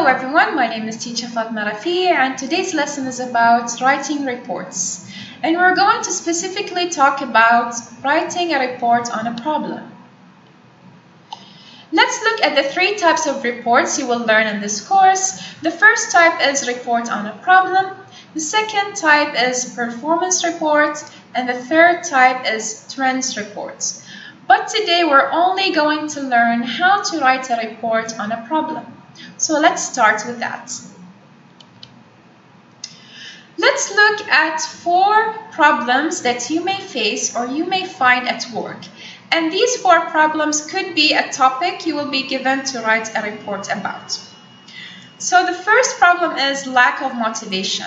Hello everyone, my name is teacher Fatma Rafi and today's lesson is about writing reports. And we're going to specifically talk about writing a report on a problem. Let's look at the three types of reports you will learn in this course. The first type is report on a problem. The second type is performance report. And the third type is trends reports. But today we're only going to learn how to write a report on a problem. So let's start with that. Let's look at 4 problems that you may face or you may find at work. And these 4 problems could be a topic you will be given to write a report about. So the first problem is lack of motivation.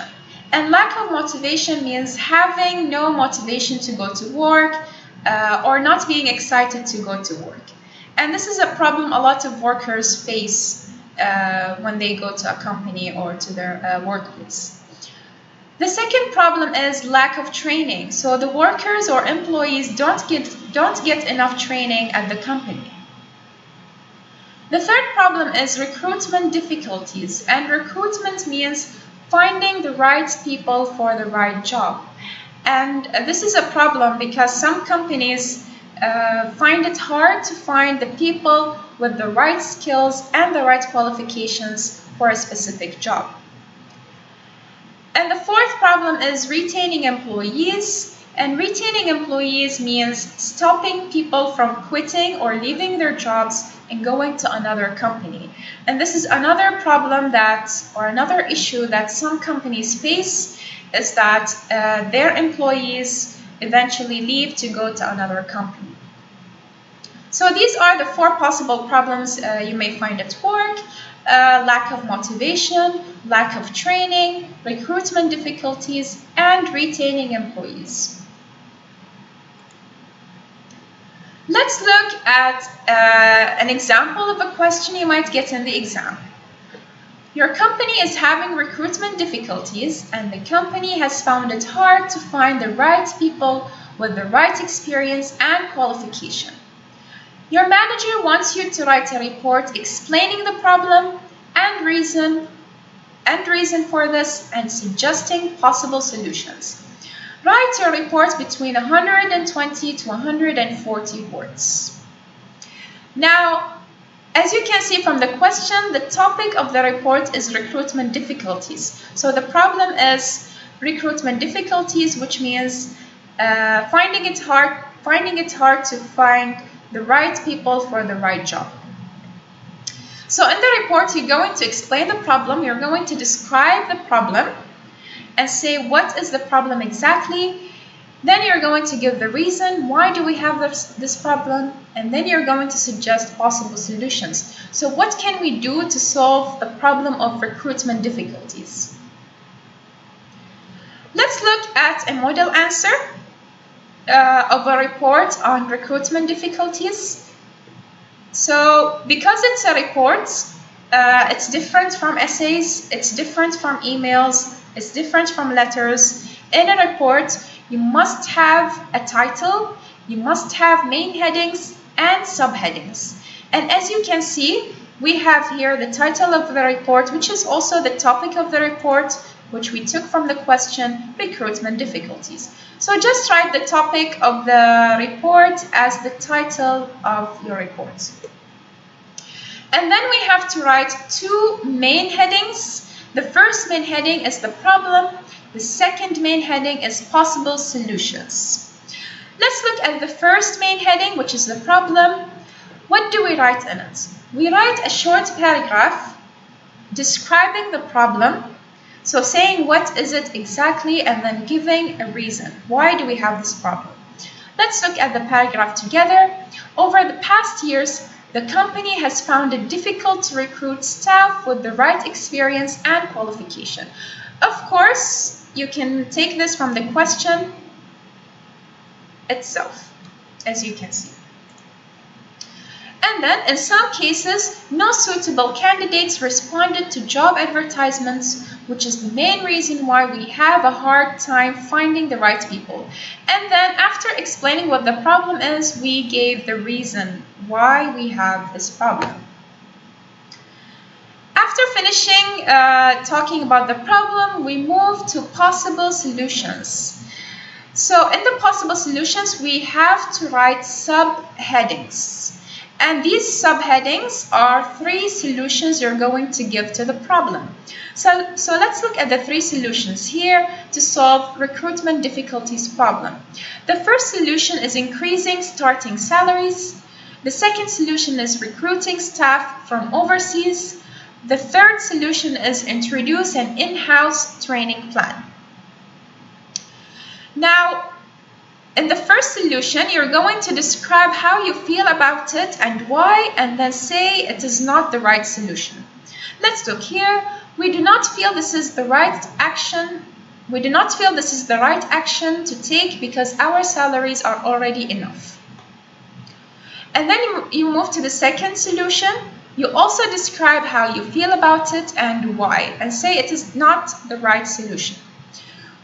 And lack of motivation means having no motivation to go to work or not being excited to go to work. And this is a problem a lot of workers face when they go to a company or to their workplace. The second problem is lack of training. So the workers or employees don't get enough training at the company. The third problem is recruitment difficulties. And recruitment means finding the right people for the right job. And this is a problem because some companies find it hard to find the people with the right skills and the right qualifications for a specific job. And the fourth problem is retaining employees. And retaining employees means stopping people from quitting or leaving their jobs and going to another company. And this is another problem or another issue that some companies face, is that their employees eventually leave to go to another company. So these are the 4 possible problems you may find at work: lack of motivation, lack of training, recruitment difficulties, and retaining employees. Let's look at an example of a question you might get in the exam. Your company is having recruitment difficulties and the company has found it hard to find the right people with the right experience and qualification. Your manager wants you to write a report explaining the problem and reason for this and suggesting possible solutions. Write your report between 120 to 140 words. Now, as you can see from the question, the topic of the report is recruitment difficulties. So the problem is recruitment difficulties, which means finding it hard to find the right people for the right job. So in the report, you're going to explain the problem, you're going to describe the problem and say what is the problem exactly. Then you're going to give the reason, why do we have this problem, and then you're going to suggest possible solutions. So what can we do to solve the problem of recruitment difficulties? Let's look at a model answer of a report on recruitment difficulties. So because it's a report, it's different from essays, it's different from emails, it's different from letters. In a report, you must have a title, you must have main headings and subheadings. And as you can see, we have here the title of the report, which is also the topic of the report, which we took from the question, recruitment difficulties. So just write the topic of the report as the title of your report. And then we have to write 2 main headings. The first main heading is the problem. The second main heading is possible solutions. Let's look at the first main heading, which is the problem. What do we write in it? We write a short paragraph describing the problem. So saying what is it exactly and then giving a reason. Why do we have this problem? Let's look at the paragraph together. Over the past years, the company has found it difficult to recruit staff with the right experience and qualification. Of course, you can take this from the question itself, as you can see. And then, in some cases, no suitable candidates responded to job advertisements, which is the main reason why we have a hard time finding the right people. And then, after explaining what the problem is, we gave the reason why we have this problem. After finishing talking about the problem, we move to possible solutions. So in the possible solutions, we have to write subheadings. And these subheadings are 3 solutions you're going to give to the problem. So let's look at the 3 solutions here to solve recruitment difficulties problem. The first solution is increasing starting salaries. The second solution is recruiting staff from overseas. The third solution is introduce an in-house training plan. Now, in the first solution, you're going to describe how you feel about it and why, and then say it is not the right solution. Let's look here. We do not feel this is the right action. We do not feel this is the right action to take because our salaries are already enough. And then you move to the second solution. You also describe how you feel about it and why, and say it is not the right solution.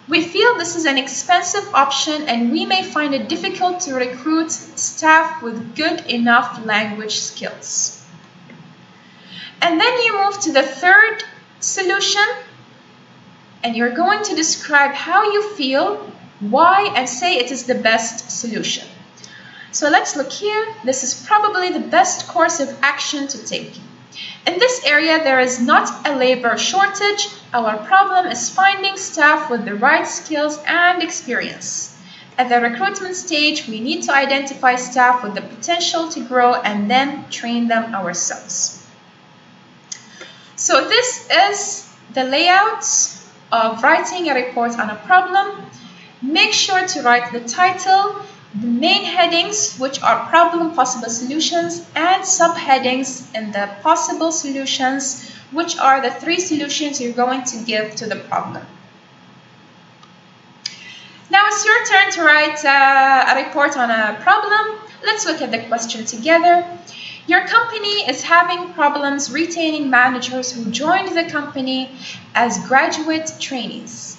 We feel this is an expensive option and we may find it difficult to recruit staff with good enough language skills. And then you move to the third solution and you're going to describe how you feel, why, and say it is the best solution. So let's look here. This is probably the best course of action to take. In this area, there is not a labor shortage. Our problem is finding staff with the right skills and experience. At the recruitment stage, we need to identify staff with the potential to grow and then train them ourselves. So this is the layout of writing a report on a problem. Make sure to write the title, the main headings, which are problem possible solutions, and subheadings in the possible solutions, which are the 3 solutions you're going to give to the problem. Now it's your turn to write a report on a problem. Let's look at the question together. Your company is having problems retaining managers who joined the company as graduate trainees.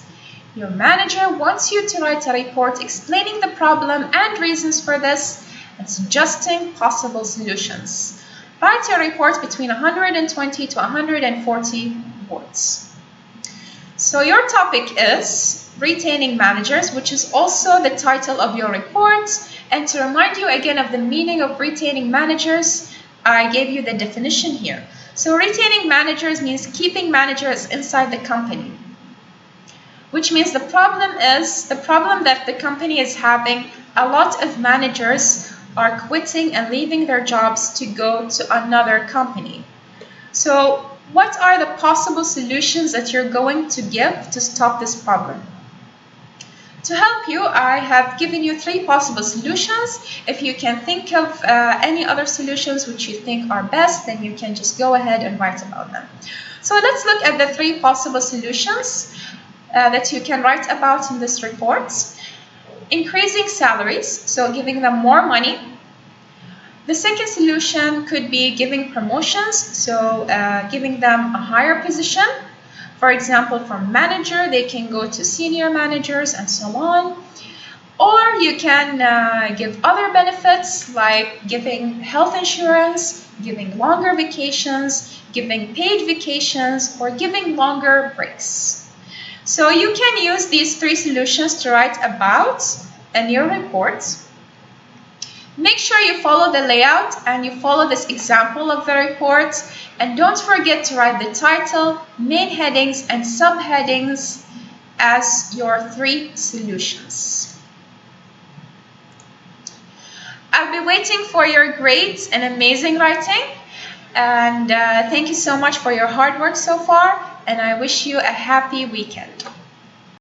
Your manager wants you to write a report explaining the problem and reasons for this and suggesting possible solutions. Write your report between 120 to 140 words. So your topic is retaining managers, which is also the title of your report. And to remind you again of the meaning of retaining managers, I gave you the definition here. So retaining managers means keeping managers inside the company, which means the problem that the company is having, a lot of managers are quitting and leaving their jobs to go to another company. So what are the possible solutions that you're going to give to stop this problem? To help you, I have given you 3 possible solutions. If you can think of any other solutions which you think are best, then you can just go ahead and write about them. So let's look at the 3 possible solutions that you can write about in this report. Increasing salaries, so giving them more money. The second solution could be giving promotions, so giving them a higher position. For example, from manager, they can go to senior managers and so on. Or you can give other benefits like giving health insurance, giving longer vacations, giving paid vacations, or giving longer breaks. So you can use these 3 solutions to write about in your report. Make sure you follow the layout and you follow this example of the report. And don't forget to write the title, main headings, and subheadings as your 3 solutions. I'll be waiting for your grades in amazing writing. And thank you so much for your hard work so far. And I wish you a happy weekend.